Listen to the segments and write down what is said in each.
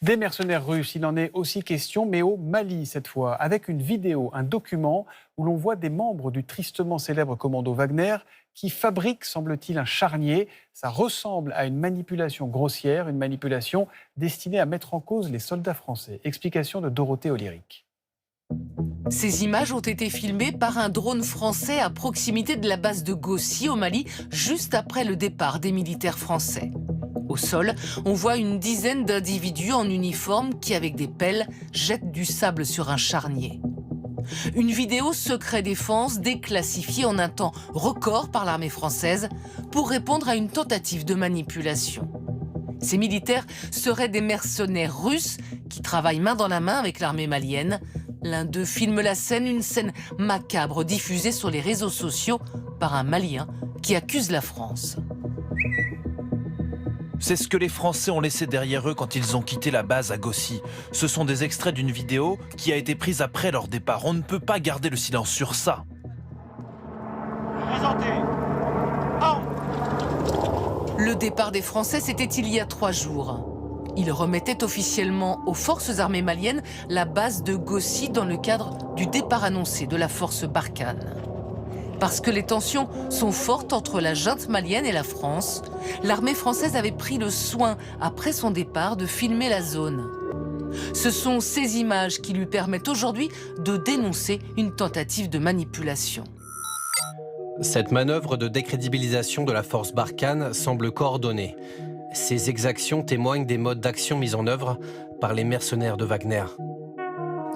Des mercenaires russes, il en est aussi question, mais au Mali cette fois, avec une vidéo, un document où l'on voit des membres du tristement célèbre commando Wagner qui fabriquent, semble-t-il, un charnier. Ça ressemble à une manipulation grossière, une manipulation destinée à mettre en cause les soldats français. Explication de Dorothée Olyric. Ces images ont été filmées par un drone français à proximité de la base de Gossi au Mali, juste après le départ des militaires français. Au sol, on voit une dizaine d'individus en uniforme qui, avec des pelles, jettent du sable sur un charnier. Une vidéo secret défense déclassifiée en un temps record par l'armée française pour répondre à une tentative de manipulation. Ces militaires seraient des mercenaires russes qui travaillent main dans la main avec l'armée malienne. L'un d'eux filme la scène, une scène macabre diffusée sur les réseaux sociaux par un Malien qui accuse la France. C'est ce que les Français ont laissé derrière eux quand ils ont quitté la base à Gossi. Ce sont des extraits d'une vidéo qui a été prise après leur départ. On ne peut pas garder le silence sur ça. Le départ des Français, c'était il y a 3 jours. Ils remettaient officiellement aux forces armées maliennes la base de Gossi dans le cadre du départ annoncé de la force Barkhane. Parce que les tensions sont fortes entre la junte malienne et la France, l'armée française avait pris le soin, après son départ, de filmer la zone. Ce sont ces images qui lui permettent aujourd'hui de dénoncer une tentative de manipulation. Cette manœuvre de décrédibilisation de la force Barkhane semble coordonnée. Ces exactions témoignent des modes d'action mis en œuvre par les mercenaires de Wagner.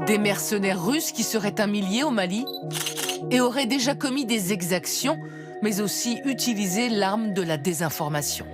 Des mercenaires russes qui seraient un millier au Mali et auraient déjà commis des exactions, mais aussi utilisé l'arme de la désinformation.